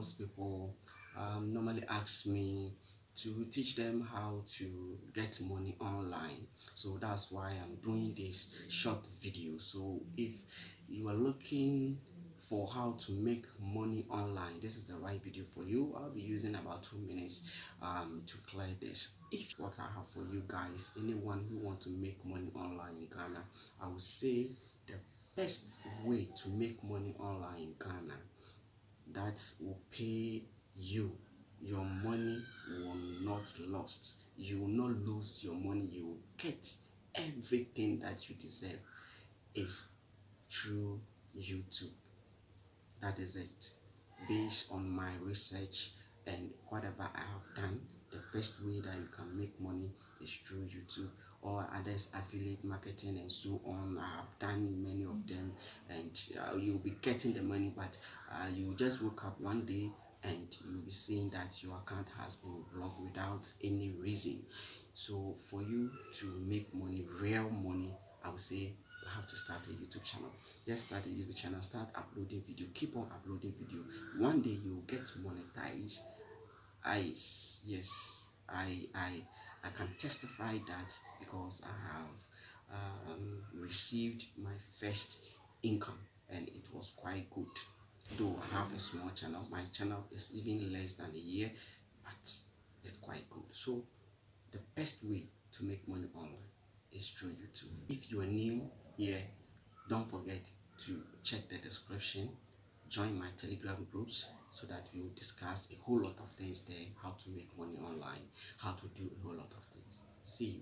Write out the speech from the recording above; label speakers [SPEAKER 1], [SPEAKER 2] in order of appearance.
[SPEAKER 1] most people normally ask me to teach them how to get money online. So that's why I'm doing this short video. So if you are looking for how to make money online, this is the right video for you. I'll be using about 2 minutes to clear this. If what I have for you guys, anyone who want to make money online in Ghana, I would say the best way to make money online in Ghana that will pay you, your money will not lost. You will not lose your money. You will get everything that you deserve is through YouTube. That is it. Based on my research and whatever I have done, the best way that you can make money is through YouTube or others affiliate marketing and so on. I have done many of them, and you'll be getting the money, but you just wake up one day and you'll be seeing that your account has been blocked without any reason. So for you to make money, real money, I would say you have to start a YouTube channel. Just start a YouTube channel, start uploading video, keep on uploading video. One day you'll get monetized. Yes, I can testify that because I have received my first income and it was quite good. Though I have a small channel, my channel is even less than a year, but it's quite good. So the best way to make money online is through YouTube. If you are new here, don't forget to check the description, join my Telegram groups so that we'll discuss a whole lot of things there, how to make money online, how to do a whole lot of things. See you.